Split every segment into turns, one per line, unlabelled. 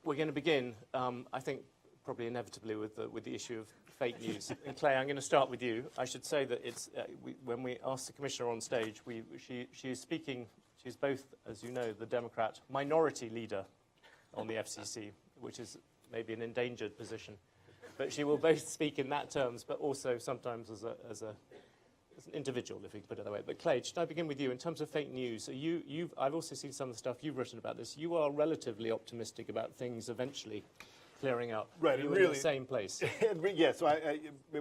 We're going to begin, I think, probably inevitably with the issue of fake news. And Clay, I'm going to start with you. I should say that it's when we asked the Commissioner on stage, she is speaking. She's both, as you know, the Democrat minority leader on the FCC, which is maybe an endangered position. But she will both speak in that terms, but also sometimes as an individual, if we can put it that way. But Clay, should I begin with you? In terms of fake news, I've also seen some of the stuff you've written about this. You are relatively optimistic about things eventually clearing up.
Right,
You're
really,
in the same place.
Yeah, so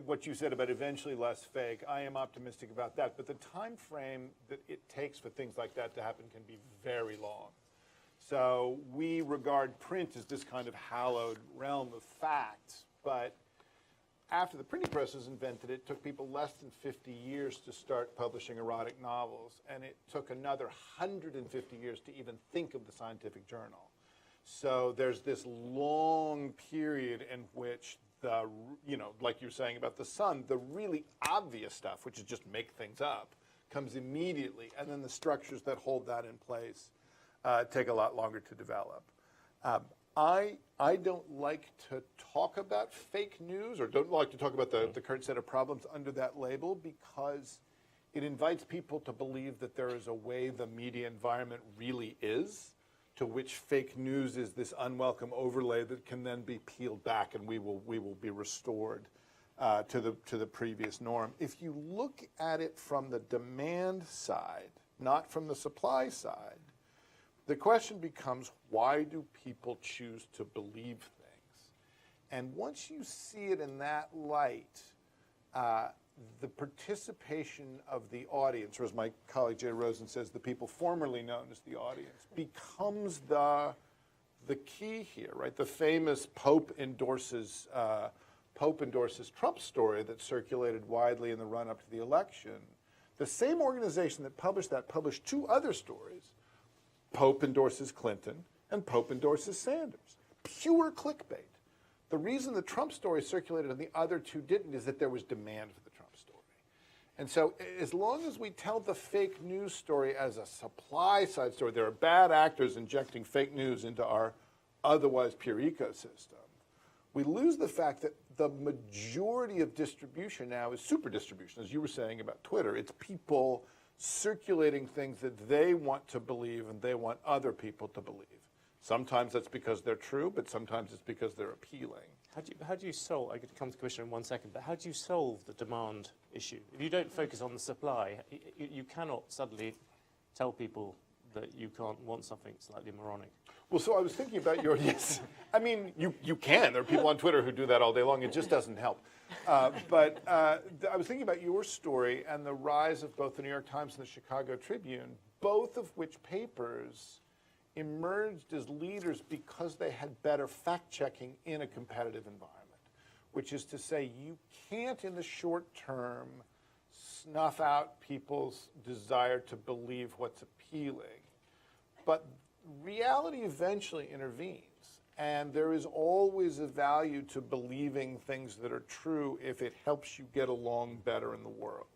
what you said about eventually less fake, I am optimistic about that. But the time frame that it takes for things like that to happen can be very long. So we regard print as this kind of hallowed realm of facts. But after the printing press was invented, it took people less than 50 years to start publishing erotic novels. And it took another 150 years to even think of the scientific journal. So there's this long period in which the, like you're saying about the sun, the really obvious stuff, which is just make things up, comes immediately. And then the structures that hold that in place take a lot longer to develop. I don't like to talk about fake news or don't like to talk about the current set of problems under that label because it invites people to believe that there is a way the media environment really is, to which fake news is this unwelcome overlay that can then be peeled back and we will be restored to the previous norm. If you look at it from the demand side, not from the supply side, the question becomes, why do people choose to believe things? And once you see it in that light, the participation of the audience, or as my colleague Jay Rosen says, the people formerly known as the audience, becomes the key here, right? The famous Pope endorses Trump story that circulated widely in the run-up to the election. The same organization that published that published two other stories. Pope endorses Clinton and Pope endorses Sanders. Pure clickbait. The reason the Trump story circulated and the other two didn't is that there was demand for the Trump story. And so as long as we tell the fake news story as a supply side story, there are bad actors injecting fake news into our otherwise pure ecosystem, we lose the fact that the majority of distribution now is super distribution, as you were saying about Twitter. It's people circulating things that they want to believe and they want other people to believe. Sometimes that's because they're true, but sometimes it's because they're appealing.
How do you solve, I could come to the Commissioner in 1 second, but how do you solve the demand issue? If you don't focus on the supply, you cannot suddenly tell people that you can't want something slightly moronic.
Well, so I was thinking about your, yes, I mean, you can. There are people on Twitter who do that all day long. It just doesn't help. But I was thinking about your story and the rise of both the New York Times and the Chicago Tribune, both of which papers emerged as leaders because they had better fact-checking in a competitive environment, which is to say you can't in the short term snuff out people's desire to believe what's appealing. But reality eventually intervenes. And there is always a value to believing things that are true if it helps you get along better in the world.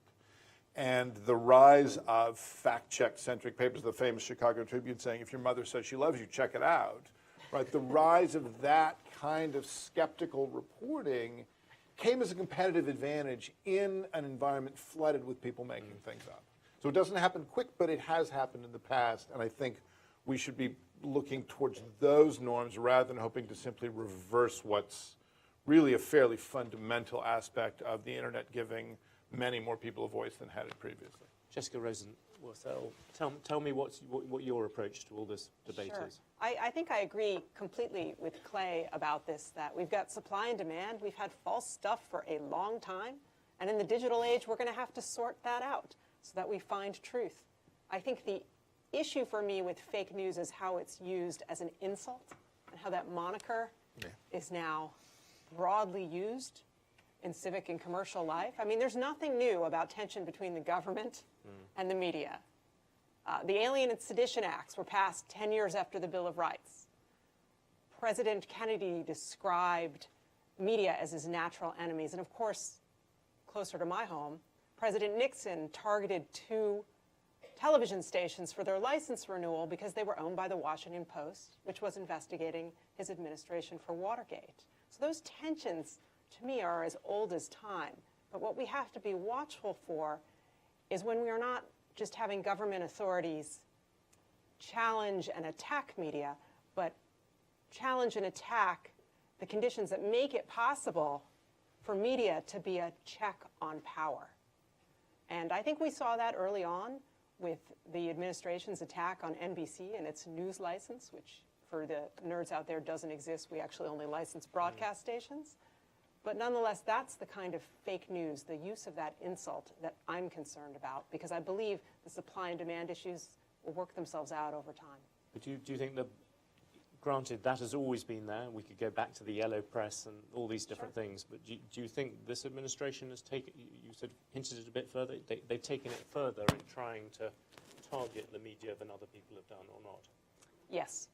And the rise of fact-check-centric papers, the famous Chicago Tribune saying, if your mother says she loves you, check it out, right? The rise of that kind of skeptical reporting came as a competitive advantage in an environment flooded with people making things up. So it doesn't happen quick, but it has happened in the past, and I think we should be looking towards those norms rather than hoping to simply reverse what's really a fairly fundamental aspect of the internet giving many more people a voice than had it previously.
Jessica Rosenworcel, tell me what your approach to all this debate
Sure.
is.
I think I agree completely with Clay about this, that we've got supply and demand. We've had false stuff for a long time. And in the digital age, we're going to have to sort that out so that we find truth. I think the issue for me with fake news is how it's used as an insult and how that moniker is now broadly used in civic and commercial life. I mean, there's nothing new about tension between the government and the media. The Alien and Sedition Acts were passed 10 years after the Bill of Rights. President Kennedy described media as his natural enemies. And of course, closer to my home, President Nixon targeted 2 television stations for their license renewal because they were owned by the Washington Post, which was investigating his administration for Watergate. So those tensions, to me, are as old as time. But what we have to be watchful for is when we are not just having government authorities challenge and attack media, but challenge and attack the conditions that make it possible for media to be a check on power. And I think we saw that early on with the administration's attack on NBC and its news license, which for the nerds out there doesn't exist. We actually only license broadcast stations. But nonetheless, that's the kind of fake news, the use of that insult that I'm concerned about, because I believe the supply and demand issues will work themselves out over time.
But do you think that, granted, that has always been there, we could go back to the yellow press and all these different things, but do you think this administration has taken, you sort of hinted it a bit further, they've taken it further in trying to target the media than other people have done or not?
Yes.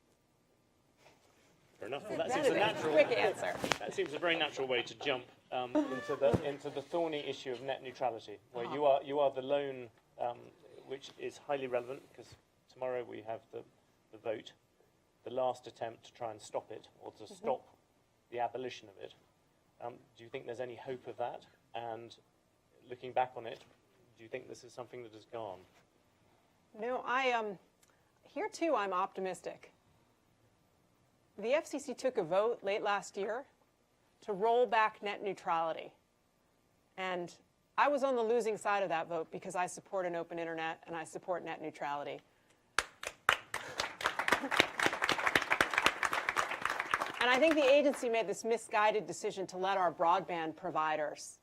Fair enough.
That seems a natural, quick answer.
That seems a very natural way to jump into the thorny issue of net neutrality, where you are the lone, which is highly relevant because tomorrow we have the vote, the last attempt to try and stop it or to stop the abolition of it. Do you think there's any hope of that? And looking back on it, do you think this is something that has gone?
No, here too I'm optimistic. The FCC took a vote late last year to roll back net neutrality. And I was on the losing side of that vote because I support an open internet and I support net neutrality. And I think the agency made this misguided decision to let our broadband providers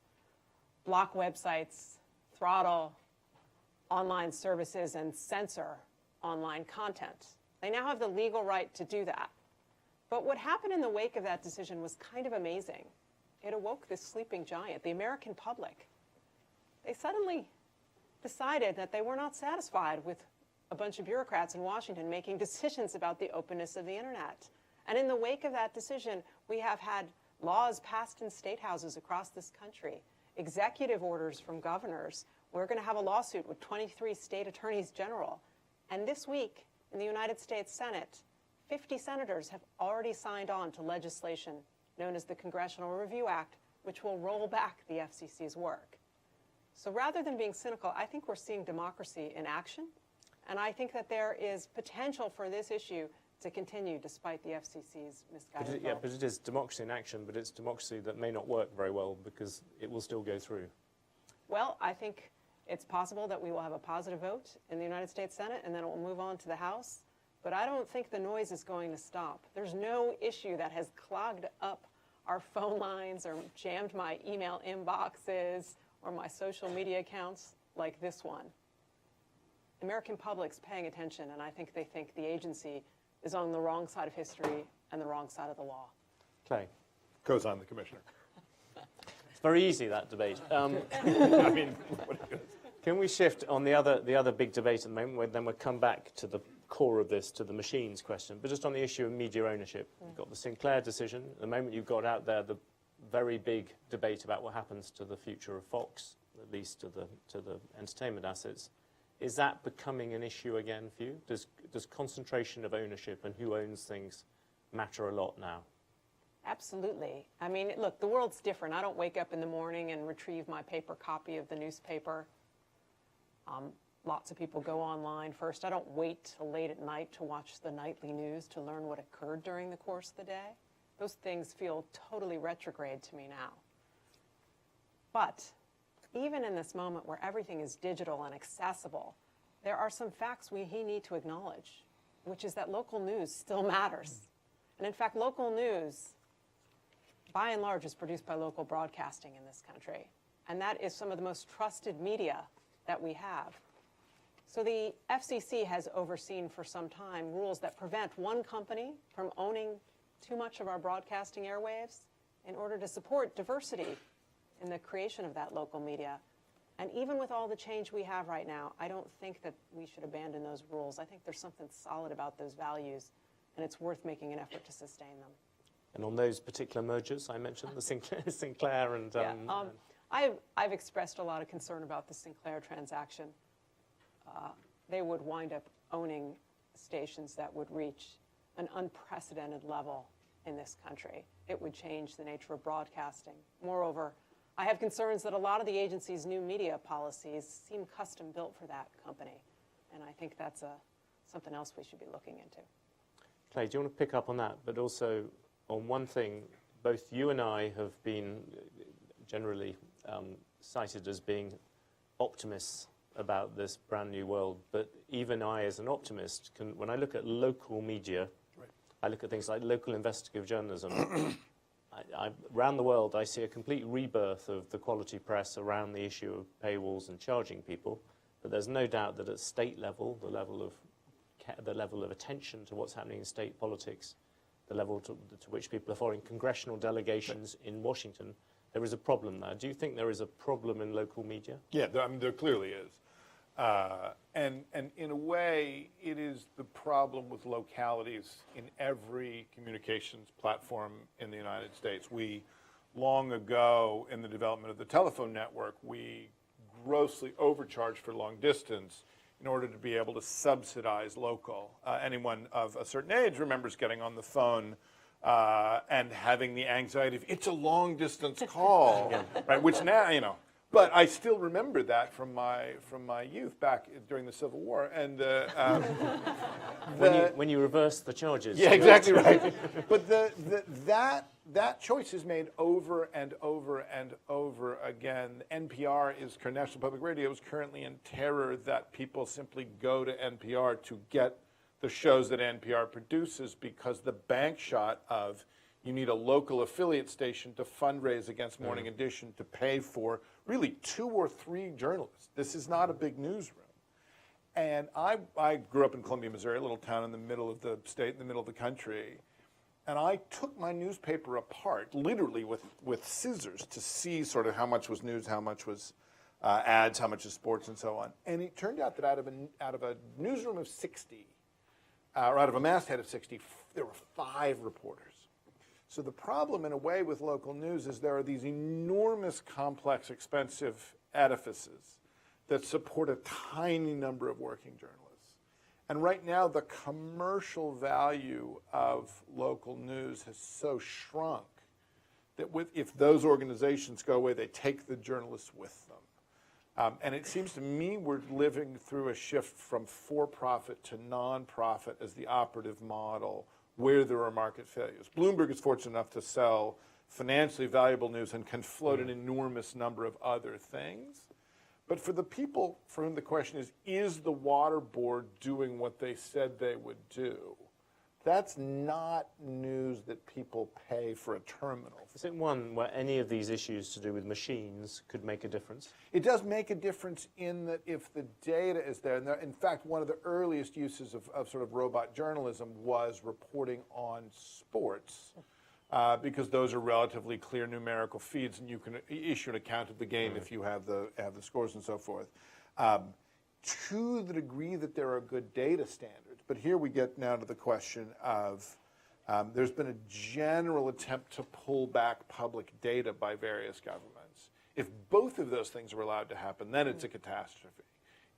block websites, throttle online services, and censor online content. They now have the legal right to do that. But what happened in the wake of that decision was kind of amazing. It awoke this sleeping giant, the American public. They suddenly decided that they were not satisfied with a bunch of bureaucrats in Washington making decisions about the openness of the internet. And in the wake of that decision, we have had laws passed in state houses across this country, executive orders from governors. We're going to have a lawsuit with 23 state attorneys general. And this week, in the United States Senate, 50 senators have already signed on to legislation known as the Congressional Review Act, which will roll back the FCC's work. So rather than being cynical, I think we're seeing democracy in action. And I think that there is potential for this issue to continue despite the FCC's misguided vote.
Yeah, but it is democracy in action, but it's democracy that may not work very well because it will still go through.
Well, I think it's possible that we will have a positive vote in the United States Senate and then it will move on to the House. But I don't think the noise is going to stop. There's no issue that has clogged up our phone lines or jammed my email inboxes or my social media accounts like this one. The American public's paying attention, and I think they think the agency is on the wrong side of history and the wrong side of the law.
Clay.
Goes on the commissioner.
It's very easy, that debate.
I mean,
Can we shift on the other big debate at the moment, then we'll come back to the core of this, to the machines question, but just on the issue of media ownership. You've got the Sinclair decision. At the moment you've got out there the very big debate about what happens to the future of Fox, at least to the entertainment assets. Is that becoming an issue again for you? Does concentration of ownership and who owns things matter a lot now?
Absolutely. I mean, look, the world's different. I don't wake up in the morning and retrieve my paper copy of the newspaper. Lots of people go online first. I don't wait till late at night to watch the nightly news to learn what occurred during the course of the day. Those things feel totally retrograde to me now. But even in this moment where everything is digital and accessible, there are some facts we need to acknowledge, which is that local news still matters. And in fact, local news, by and large, is produced by local broadcasting in this country. And that is some of the most trusted media that we have. So the FCC has overseen for some time rules that prevent one company from owning too much of our broadcasting airwaves in order to support diversity in the creation of that local media. And even with all the change we have right now, I don't think that we should abandon those rules. I think there's something solid about those values, and it's worth making an effort to sustain them.
And on those particular mergers I mentioned, the Sinclair and...
I've expressed a lot of concern about the Sinclair transaction. They would wind up owning stations that would reach an unprecedented level in this country. It would change the nature of broadcasting. Moreover, I have concerns that a lot of the agency's new media policies seem custom built for that company. And I think that's something else we should be looking into.
Clay, do you want to pick up on that? But also on one thing, both you and I have been generally cited as being optimists about this brand new world. But even I, as an optimist, when I look at local media, right, I look at things like local investigative journalism. Around the world, I see a complete rebirth of the quality press around the issue of paywalls and charging people. But there's no doubt that at state level, the level of attention to what's happening in state politics, the level to which people are following congressional delegations in Washington, there is a problem there. Do you think there is a problem in local media?
Yeah, there clearly is. And in a way, it is the problem with localities in every communications platform in the United States. We, long ago, in the development of the telephone network, we grossly overcharged for long distance in order to be able to subsidize local. Anyone of a certain age remembers getting on the phone and having the anxiety of, it's a long distance call, right? Which now, you know, but I still remember that from my youth back during the Civil War. And
when you reverse the charges.
Yeah, exactly right. But that choice is made over and over and over again. NPR National Public Radio is currently in terror that people simply go to NPR to get the shows that NPR produces because the bank shot of you need a local affiliate station to fundraise against Morning Edition to pay for really 2 or 3 journalists. This is not a big newsroom. And I grew up in Columbia, Missouri, a little town in the middle of the state, in the middle of the country. And I took my newspaper apart, literally with scissors, to see sort of how much was news, how much was ads, how much is sports, and so on. And it turned out that out of a newsroom of 60, or out of a masthead of 60, there were 5 reporters. So the problem, in a way, with local news is there are these enormous, complex, expensive edifices that support a tiny number of working journalists. And right now, the commercial value of local news has so shrunk that if those organizations go away, they take the journalists with them. And it seems to me we're living through a shift from for-profit to non-profit as the operative model where there are market failures. Bloomberg is fortunate enough to sell financially valuable news and can float an enormous number of other things. But for the people for whom the question is the water board doing what they said they would do? That's not news that people pay for a terminal.
Is it one where any of these issues to do with machines could make a difference?
It does make a difference in that if the data is there, and in fact, one of the earliest uses of sort of robot journalism was reporting on sports, because those are relatively clear numerical feeds, and you can issue an account of the game if you have the scores and so forth. To the degree that there are good data standards, but here we get now to the question of there's been a general attempt to pull back public data by various governments. If both of those things are allowed to happen, then it's a catastrophe.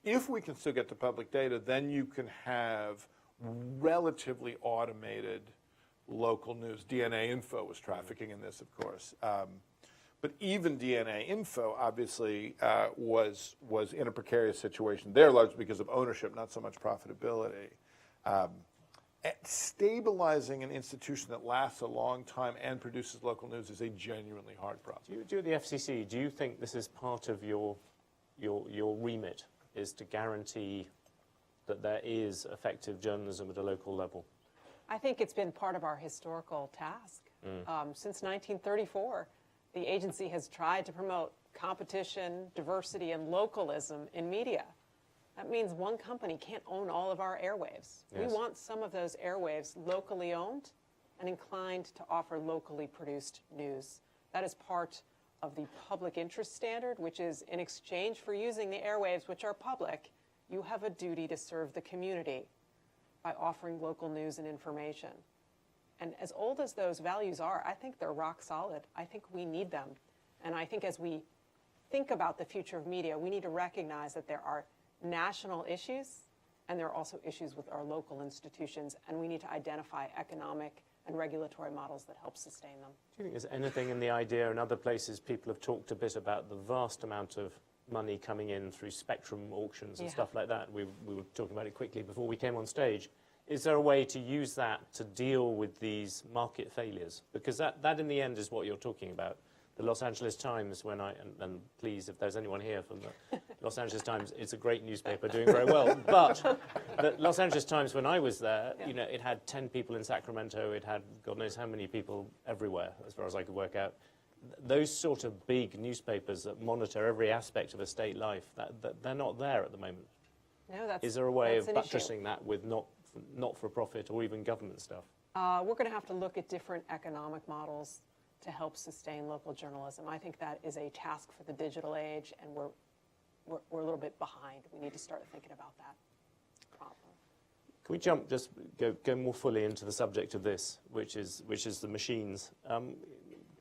If we can still get to public data, then you can have relatively automated local news. DNA Info was trafficking in this, of course. But even DNA Info, obviously, was in a precarious situation there, largely because of ownership, not so much profitability. Stabilizing an institution that lasts a long time and produces local news is a genuinely hard problem.
Do at the FCC, do you think this is part of your remit, is to guarantee that there is effective journalism at a local level?
I think it's been part of our historical task. Since 1934, the agency has tried to promote competition, diversity, and localism in media. That means one company can't own all of our airwaves. Yes. We want some of those airwaves locally owned and inclined to offer locally produced news. That is part of the public interest standard, which is in exchange for using the airwaves, which are public, you have a duty to serve the community by offering local news and information. And as old as those values are, I think they're rock solid. I think we need them. And I think as we think about the future of media, we need to recognize that there are national issues and there are also issues with our local institutions, and we need to identify economic and regulatory models that help sustain them.
Do you think there's anything in the idea, in other places people have talked a bit about the vast amount of money coming in through spectrum auctions and stuff like that? We were talking about it quickly before we came on stage. Is there a way to use that to deal with these market failures? Because that in the end is what you're talking about. The Los Angeles Times, and please, if there's anyone here from the Los Angeles Times, it's a great newspaper doing very well. But the Los Angeles Times, when I was there, you know, it had 10 people in Sacramento. It had God knows how many people everywhere, as far as I could work out. Those sort of big newspapers that monitor every aspect of a state life, they're not there at the moment.
No, that's,
is there a way of
an
buttressing
issue.
that with not-for-profit or even government stuff?
We're going to have to look at different economic models to help sustain local journalism. I think that is a task for the digital age, and we're a little bit behind. We need to start thinking about that problem.
Can we jump, just go more fully into the subject of this, which is the machines?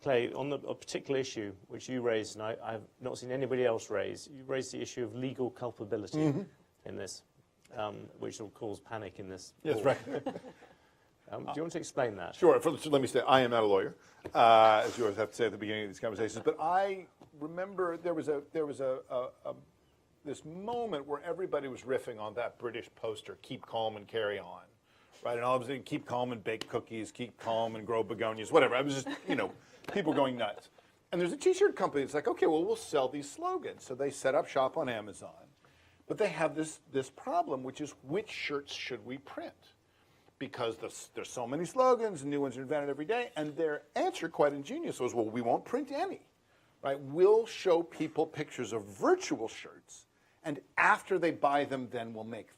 Clay, on a particular issue which you raised, and I've not seen anybody else raise, you raised the issue of legal culpability in this, which will cause panic in this.
Yes, right.
Do you want to explain that?
Sure. So let me say, I am not a lawyer, as you always have to say at the beginning of these conversations. But I remember there was this moment where everybody was riffing on that British poster, "Keep calm and carry on," right? And all of a sudden, "Keep calm and bake cookies," "Keep calm and grow begonias," whatever. I was just, people going nuts. And there's a T-shirt company that's like, okay, well, we'll sell these slogans. So they set up shop on Amazon, but they have this problem, which is which shirts should we print? Because there's so many slogans, and new ones are invented every day, and their answer, quite ingenious, was, well, we won't print any, right? We'll show people pictures of virtual shirts, and after they buy them, then we'll make them.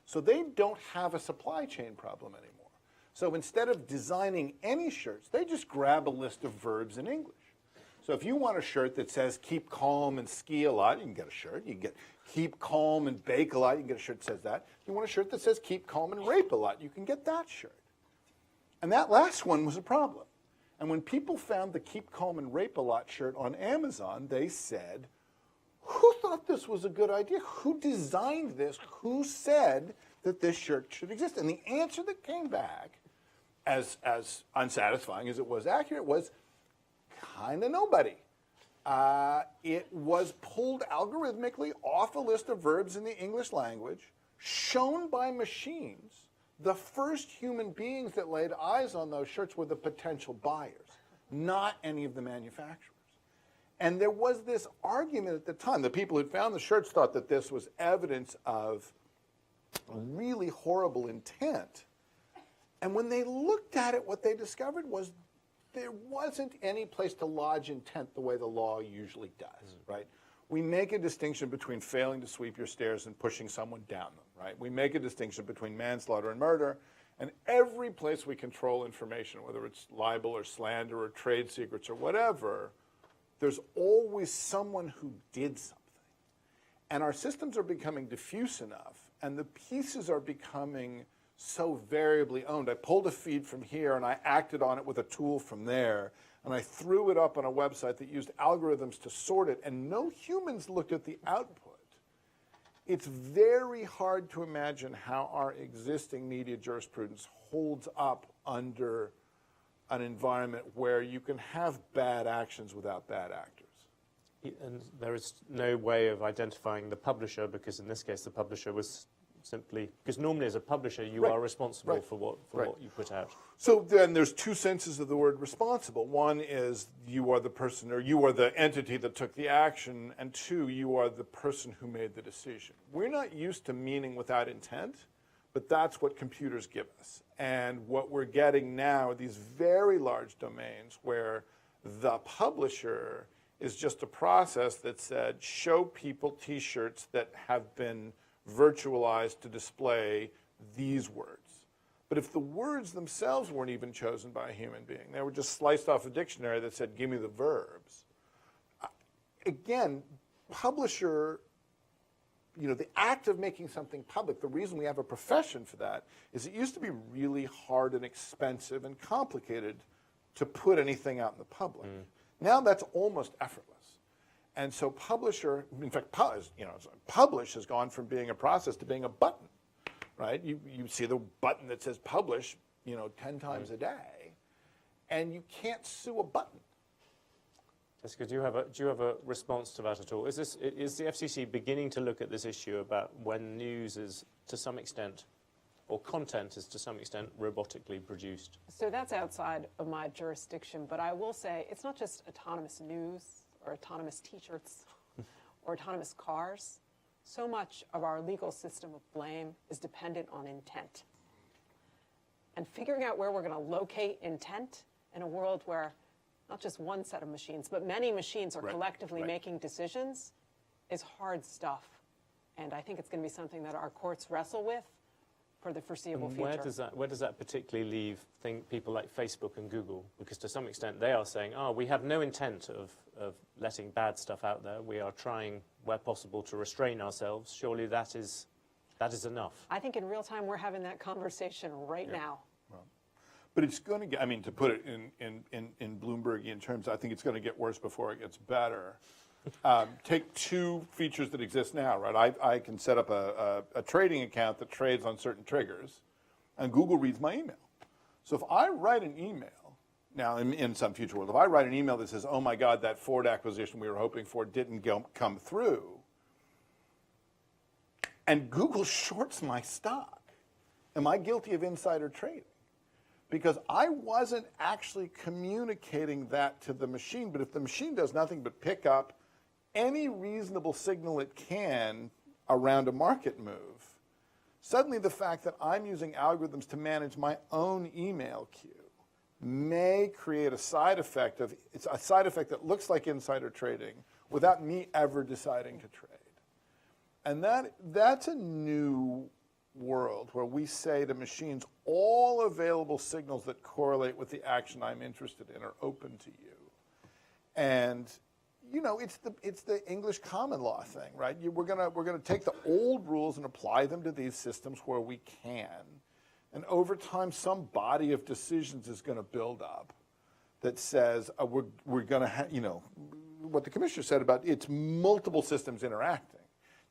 So they don't have a supply chain problem anymore. So instead of designing any shirts, they just grab a list of verbs in English. So if you want a shirt that says keep calm and ski a lot, you can get a shirt. You can get keep calm and bake a lot, you can get a shirt that says that. You want a shirt that says keep calm and rape a lot, you can get that shirt. And that last one was a problem. And when people found the keep calm and rape a lot shirt on Amazon, they said, who thought this was a good idea? Who designed this? Who said that this shirt should exist? And the answer that came back, as unsatisfying as it was accurate, was kind of nobody. It was pulled algorithmically off a list of verbs in the English language, shown by machines. The first human beings that laid eyes on those shirts were the potential buyers, not any of the manufacturers. And there was this argument at the time. The people who'd found the shirts thought that this was evidence of really horrible intent. And when they looked at it, what they discovered was there wasn't any place to lodge intent the way the law usually does, right? We make a distinction between failing to sweep your stairs and pushing someone down them, right? We make a distinction between manslaughter and murder, and every place we control information, whether it's libel or slander or trade secrets or whatever, there's always someone who did something. And our systems are becoming diffuse enough, and the pieces are becoming so variably owned. I pulled a feed from here and I acted on it with a tool from there, and I threw it up on a website that used algorithms to sort it, and no humans looked at the output. It's very hard to imagine how our existing media jurisprudence holds up under an environment where you can have bad actions without bad actors.
And there is no way of identifying the publisher, because in this case the publisher was simply, because normally as a publisher you are responsible for what you put out.
So then there's two senses of the word responsible. One is you are the person, or you are the entity that took the action, and two, you are the person who made the decision. We're not used to meaning without intent, but that's what computers give us. And what we're getting now are these very large domains where the publisher is just a process that said, show people T-shirts that have been virtualized to display these words. But if the words themselves weren't even chosen by a human being, they were just sliced off a dictionary that said, give me the verbs. Again, publisher, the act of making something public, the reason we have a profession for that is it used to be really hard and expensive and complicated to put anything out in the public. Now that's almost effortless. And so publisher, in fact, publish has gone from being a process to being a button, right? You see the button that says publish, 10 times a day. and you can't sue a button.
Jessica, do you have a response to that at all? Is the FCC beginning to look at this issue about when news is, to some extent, or content is to some extent robotically produced?
So that's outside of my jurisdiction, but I will say it's not just autonomous news or autonomous t-shirts or autonomous cars. So much of our legal system of blame is dependent on intent. And figuring out where we're going to locate intent in a world where not just one set of machines, but many machines are collectively making decisions is hard stuff. And I think it's going to be something that our courts wrestle with for the foreseeable future.
Where does that particularly leave people like Facebook and Google? Because to some extent they are saying, we have no intent of letting bad stuff out there. We are trying, where possible, to restrain ourselves. Surely that is enough.
I think in real time we're having that conversation right now.
Well, but it's going to get, I mean, to put it in Bloombergian terms, I think it's going to get worse before it gets better. Take two features that exist now, right? I can set up a trading account that trades on certain triggers, and Google reads my email. So if I write an email, now in some future world, if I write an email that says, oh my God, that Ford acquisition we were hoping for didn't come through, and Google shorts my stock, am I guilty of insider trading? Because I wasn't actually communicating that to the machine, but if the machine does nothing but pick up any reasonable signal it can around a market move, suddenly the fact that I'm using algorithms to manage my own email queue may create a side effect that looks like insider trading without me ever deciding to trade. And that's a new world where we say to machines, all available signals that correlate with the action I'm interested in are open to you. And you know, it's the English common law thing, right? We're gonna take the old rules and apply them to these systems where we can, and over time, some body of decisions is going to build up that says we're going to you know, what the commissioner said about it's multiple systems interacting.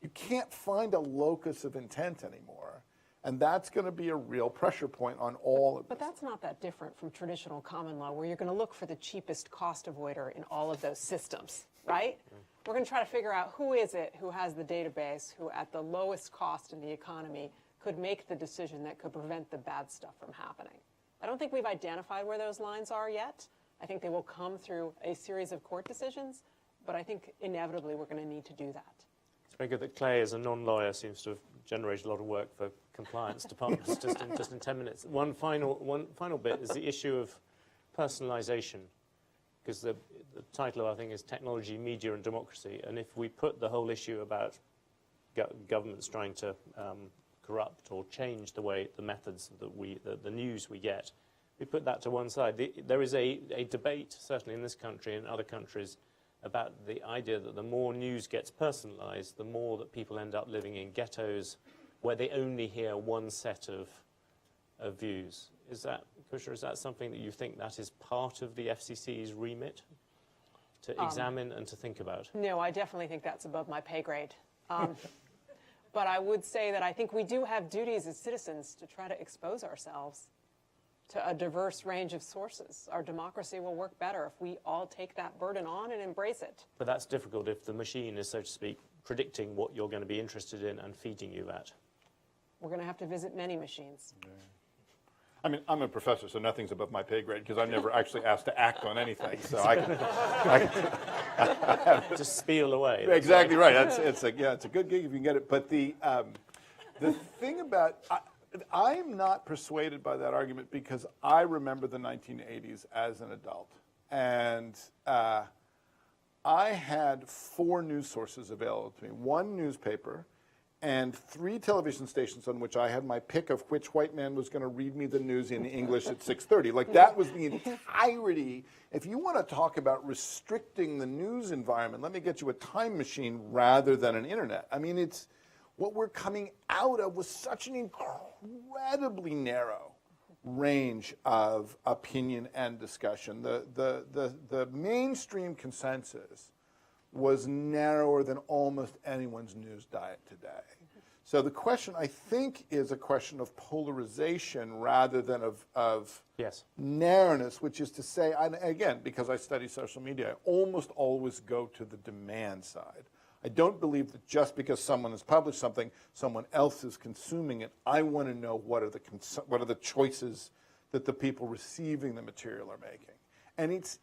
You can't find a locus of intent anymore, and that's going to be a real pressure point on all of this.
But that's not that different from traditional common law, where you're going to look for the cheapest cost avoider in all of those systems, right? We're going to try to figure out who is it who has the database, who at the lowest cost in the economy could make the decision that could prevent the bad stuff from happening. I don't think we've identified where those lines are yet. I think they will come through a series of court decisions, but I think inevitably we're going to need to do that.
It's very good that Clay, as a non-lawyer, seems to have generated a lot of work for compliance departments just in 10 minutes. One final bit is the issue of personalization, because the title, I think, is Technology, Media and Democracy. And if we put the whole issue about governments trying to corrupt or change the way, the methods that the news we get, we put that to one side. There is a debate, certainly in this country and other countries, about the idea that the more news gets personalized, the more that people end up living in ghettos where they only hear one set of views. Commissioner, is that something that you think that is part of the FCC's remit to examine and to think about?
No, I definitely think that's above my pay grade. But I would say that I think we do have duties as citizens to try to expose ourselves to a diverse range of sources. Our democracy will work better if we all take that burden on and embrace it.
But that's difficult if the machine is, so to speak, predicting what you're going to be interested in and feeding you that.
We're going to have to visit many machines.
Yeah. I mean, I'm a professor, so nothing's above my pay grade because I'm never actually asked to act on anything. So I
just spiel away.
Exactly right. It's a good gig if you can get it. But the thing about I'm not persuaded by that argument because I remember the 1980s as an adult, and I had 4 news sources available to me: 1 newspaper, and 3 television stations on which I had my pick of which white man was going to read me the news in English at 6:30. Like, that was the entirety. If you want to talk about restricting the news environment, let me get you a time machine rather than an internet. I mean, it's what we're coming out of was such an incredibly narrow range of opinion and discussion. The mainstream consensus was narrower than almost anyone's news diet today. So the question, I think, is a question of polarization rather than of
Yes.
narrowness, which is to say, and again, because I study social media, I almost always go to the demand side. I don't believe that just because someone has published something, someone else is consuming it. I want to know what are the choices that the people receiving the material are making. And it's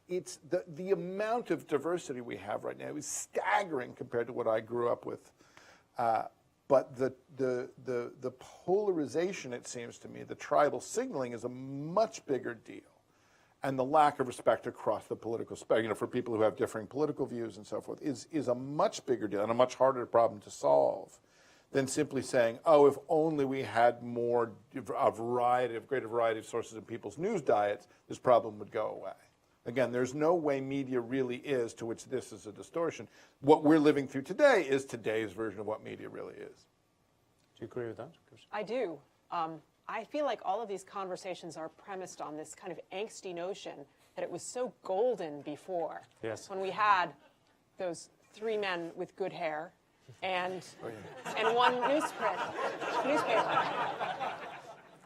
the amount of diversity we have right now is staggering compared to what I grew up with. But the polarization, it seems to me, the tribal signaling is a much bigger deal. And the lack of respect across the political spectrum, for people who have differing political views and so forth, is a much bigger deal and a much harder problem to solve than simply saying, oh, if only we had a greater variety of sources in people's news diets, this problem would go away. Again, there's no way media really is to which this is a distortion. What we're living through today is today's version of what media really is.
Do you agree with that?
I do. I feel like all of these conversations are premised on this kind of angsty notion that it was so golden before.
Yes.
When we had those 3 men with good hair and one newspaper.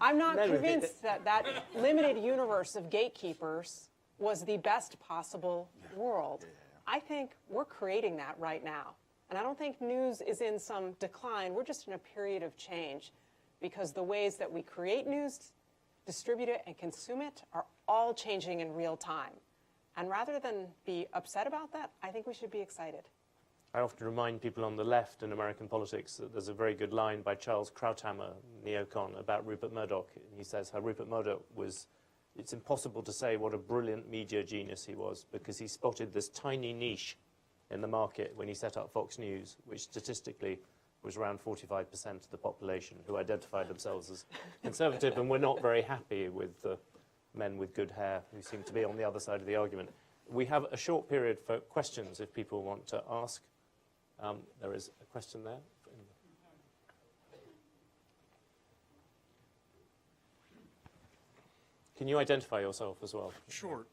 I'm not convinced that limited universe of gatekeepers was the best possible world. I think we're creating that right now. And I don't think news is in some decline. We're just in a period of change because the ways that we create news, distribute it, and consume it are all changing in real time. And rather than be upset about that, I think we should be excited.
I often remind people on the left in American politics that there's a very good line by Charles Krauthammer, neocon, about Rupert Murdoch. He says how Rupert Murdoch it's impossible to say what a brilliant media genius he was because he spotted this tiny niche in the market when he set up Fox News, which statistically was around 45% of the population who identified themselves as conservative and were not very happy with the men with good hair who seem to be on the other side of the argument. We have a short period for questions if people want to ask. There is a question there. Can you identify yourself as well?
Sure.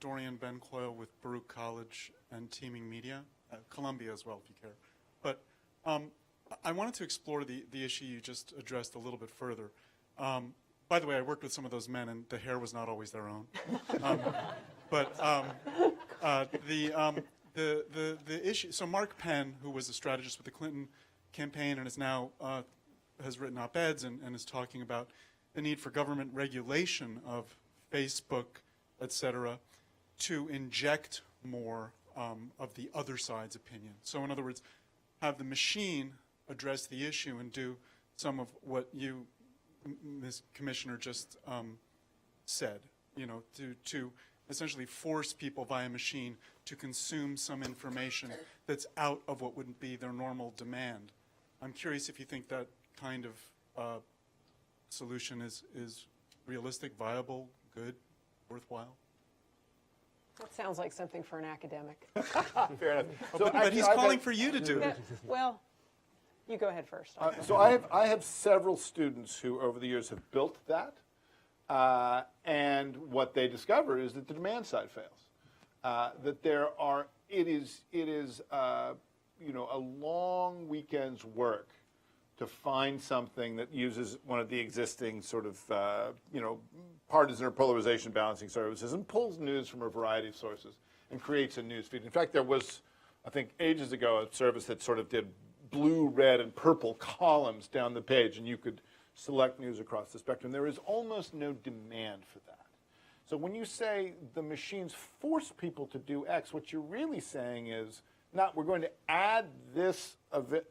Dorian Ben Coyle with Baruch College and Teaming Media, Columbia as well, if you care. But I wanted to explore the issue you just addressed a little bit further. By the way, I worked with some of those men, and the hair was not always their own. The issue. So Mark Penn, who was a strategist with the Clinton campaign, and is now has written op-eds and is talking about the need for government regulation of Facebook, et cetera, to inject more of the other side's opinion. So in other words, have the machine address the issue and do some of what you, Ms. Commissioner, just said, to essentially force people via machine to consume some information that's out of what would be their normal demand. I'm curious if you think that kind of solution is realistic, viable, good, worthwhile?
That sounds like something for an academic.
Fair enough.
But he's calling for you to do it.
Well, you go ahead first.
So I have several students who over the years have built that, and what they discover is that the demand side fails. That it is a long weekend's work to find something that uses one of the existing sort of partisan or polarization balancing services and pulls news from a variety of sources and creates a news feed. In fact, there was, I think, ages ago, a service that sort of did blue, red, and purple columns down the page, and you could select news across the spectrum. There is almost no demand for that. So when you say the machines force people to do X, what you're really saying is, we're going to add this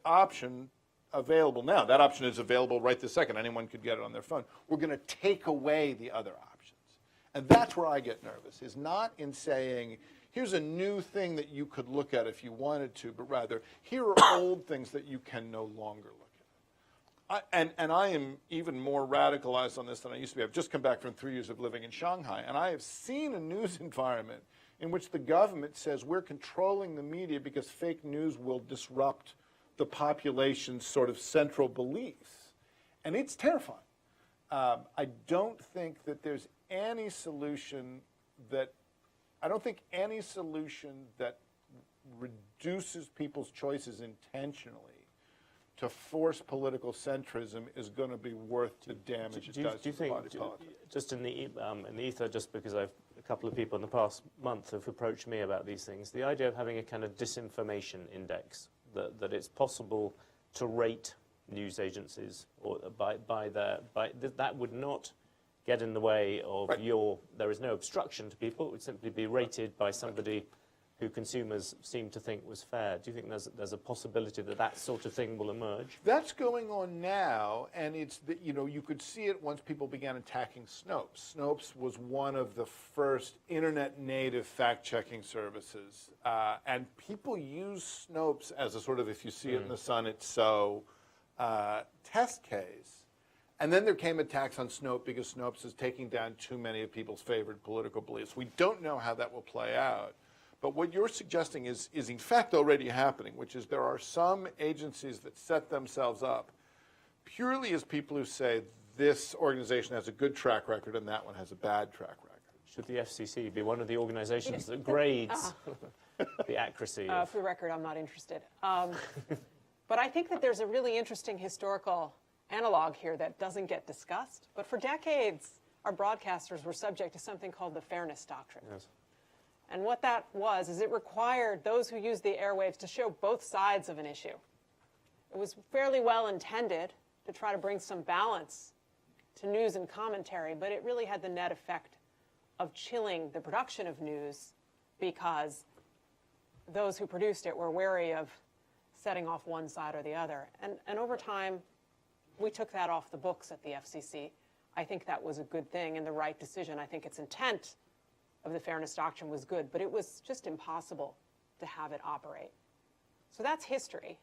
option available now. That option is available right this second. Anyone could get it on their phone. We're going to take away the other options. And that's where I get nervous, is not in saying, here's a new thing that you could look at if you wanted to, but rather, here are old things that you can no longer look at. And I am even more radicalized on this than I used to be. I've just come back from 3 years of living in Shanghai, and I have seen a news environment in which the government says we're controlling the media because fake news will disrupt the population's sort of central beliefs. And it's terrifying. I don't think that there's any solution that reduces people's choices intentionally to force political centrism is going to be worth the damage it does to the body politic.
Just in the ether, just because a couple of people in the past month have approached me about these things, the idea of having a kind of disinformation index, that it's possible to rate news agencies or that would not get in the way of there is no obstruction to people. It would simply be rated by somebody who consumers seem to think was fair. Do you think there's a possibility that sort of thing will emerge?
That's going on now, and it's you could see it once people began attacking Snopes. Snopes was one of the first internet-native fact-checking services, and people use Snopes as a sort of, if you see it in the sun, it's so test case. And then there came attacks on Snopes because Snopes is taking down too many of people's favorite political beliefs. We don't know how that will play out. But what you're suggesting is in fact already happening, which is there are some agencies that set themselves up purely as people who say this organization has a good track record and that one has a bad track record.
Should the FCC be one of the organizations that grades the accuracy?
For the record, I'm not interested. But I think that there's a really interesting historical analog here that doesn't get discussed. But for decades, our broadcasters were subject to something called the Fairness Doctrine.
Yes.
And what that was is it required those who used the airwaves to show both sides of an issue. It was fairly well intended to try to bring some balance to news and commentary, but it really had the net effect of chilling the production of news because those who produced it were wary of setting off one side or the other. And over time, we took that off the books at the FCC. I think that was a good thing and the right decision. I think its intent of the Fairness Doctrine was good, but it was just impossible to have it operate. So that's history.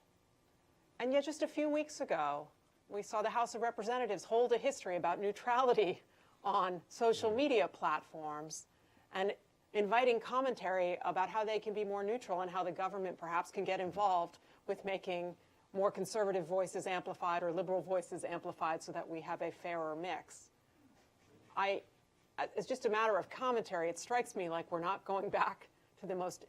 And yet just a few weeks ago, we saw the House of Representatives hold a history about neutrality on social media platforms and inviting commentary about how they can be more neutral and how the government perhaps can get involved with making more conservative voices amplified or liberal voices amplified so that we have a fairer mix. It's just a matter of commentary. It strikes me like we're not going back to the most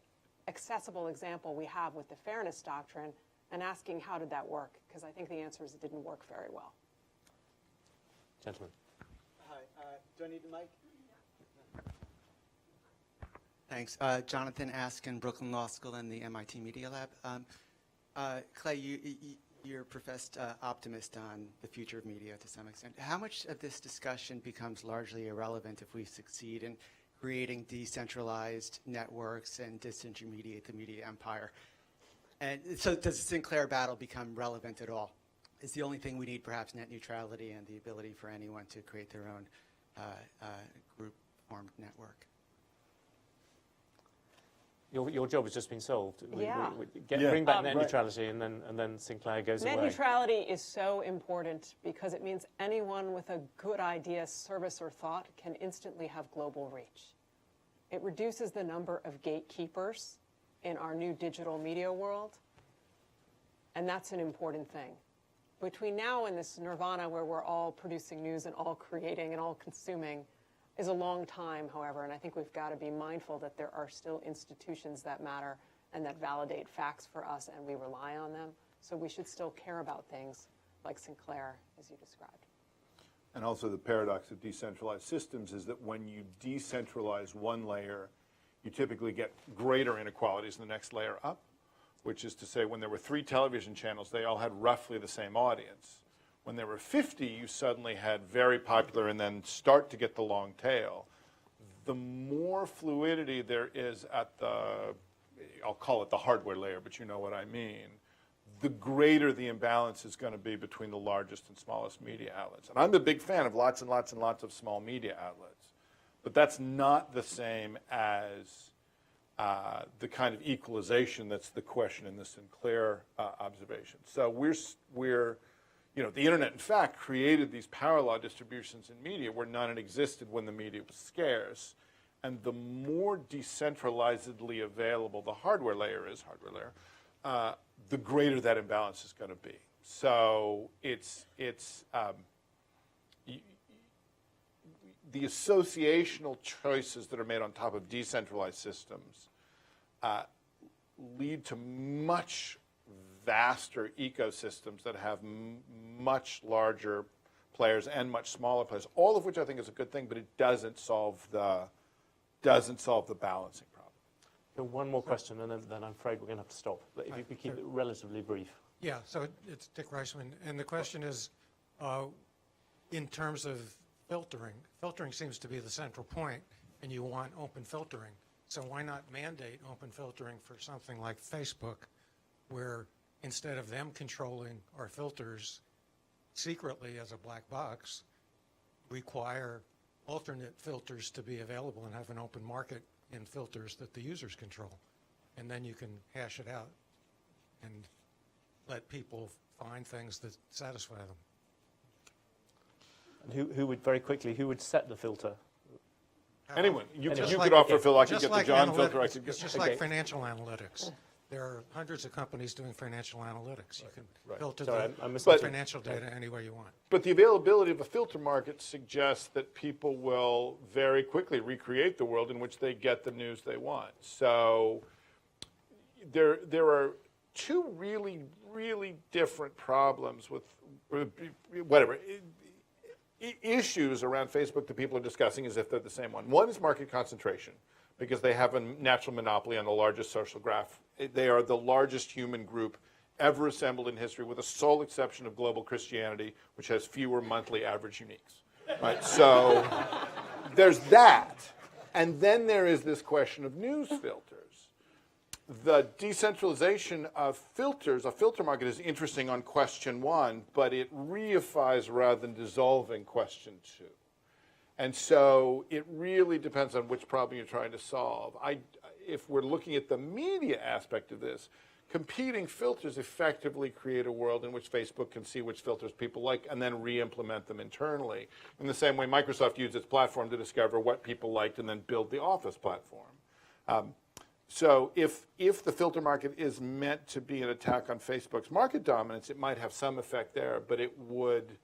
accessible example we have with the Fairness Doctrine and asking how did that work? Because I think the answer is it didn't work very well.
Gentlemen.
Hi. Do I need the mic? Thanks. Jonathan Askin, Brooklyn Law School and the MIT Media Lab. Clay, you're a professed optimist on the future of media to some extent. How much of this discussion becomes largely irrelevant if we succeed in creating decentralized networks and disintermediate the media empire? And so does the Sinclair battle become relevant at all? Is the only thing we need perhaps net neutrality and the ability for anyone to create their own group-formed network?
Your job has just been solved.
Yeah.
Bring back net neutrality, and then Sinclair goes away.
Net neutrality is so important because it means anyone with a good idea, service, or thought can instantly have global reach. It reduces the number of gatekeepers in our new digital media world, and that's an important thing. Between now and this nirvana where we're all producing news and all creating and all consuming is a long time, however, and I think we've got to be mindful that there are still institutions that matter and that validate facts for us, and we rely on them. So we should still care about things like Sinclair, as you described.
And also the paradox of decentralized systems is that when you decentralize one layer, you typically get greater inequalities in the next layer up, which is to say when there were 3 television channels, they all had roughly the same audience. When there were 50, you suddenly had very popular and then start to get the long tail. The more fluidity there is at the, I'll call it the hardware layer, but you know what I mean, the greater the imbalance is going to be between the largest and smallest media outlets. And I'm a big fan of lots and lots and lots of small media outlets. But that's not the same as the kind of equalization that's the question in the Sinclair observation. So we're the internet, in fact, created these power law distributions in media where none existed when the media was scarce. And the more decentralizedly available the hardware layer is, the greater that imbalance is going to be. So it's the associational choices that are made on top of decentralized systems lead to much vaster ecosystems that have much larger players and much smaller players, all of which I think is a good thing, but it doesn't solve the balancing problem.
So one more question, and then I'm afraid we're going to have to stop. But if you could keep it relatively brief.
Yeah, so it's Dick Reisman, and the question is, in terms of filtering seems to be the central point, and you want open filtering. So why not mandate open filtering for something like Facebook, where instead of them controlling our filters secretly as a black box, require alternate filters to be available and have an open market in filters that the users control. And then you can hash it out and let people find things that satisfy them.
And who would, very quickly, who would set the filter?
Anyone. You
Just
could offer a filter. I could
Just
get the
like
John
analytics.
filter. I could
It's
get.
just like financial analytics. There are hundreds of companies doing financial analytics. You can filter
Sorry, I
the
missed
financial data any way you want.
But the availability of a filter market suggests that people will very quickly recreate the world in which they get the news they want. So there are two really, really different problems with whatever issues around Facebook that people are discussing as if they're the same one. One is market concentration, because they have a natural monopoly on the largest social graph. They are the largest human group ever assembled in history, with the sole exception of global Christianity, which has fewer monthly average uniques. Right? So there's that. And then there is this question of news filters. The decentralization of filters, a filter market, is interesting on question one, but it reifies rather than dissolving question two. And so it really depends on which problem you're trying to solve. If we're looking at the media aspect of this, competing filters effectively create a world in which Facebook can see which filters people like and then re-implement them internally. In the same way Microsoft used its platform to discover what people liked and then build the Office platform. So if the filter market is meant to be an attack on Facebook's market dominance, it might have some effect there, but it would...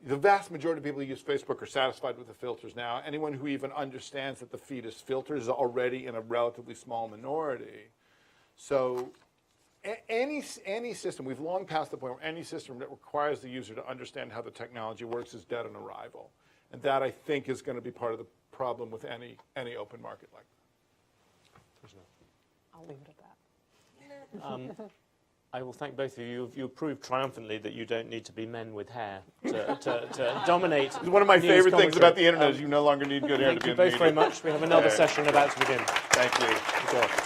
the vast majority of people who use Facebook are satisfied with the filters now. Anyone who even understands that the feed is filtered is already in a relatively small minority. So any system, we've long passed the point where any system that requires the user to understand how the technology works is dead on arrival. And that, I think, is going to be part of the problem with any open market like that.
I'll leave it at that.
I will thank both of you. You've proved triumphantly that you don't need to be men with hair to dominate.
One of my
news
favorite things
commentary.
about the internet is you no longer need good hair to
Thank
be
you
in the
both
media.
very much. We have another
Okay.
session about to begin.
Thank you.
Enjoy.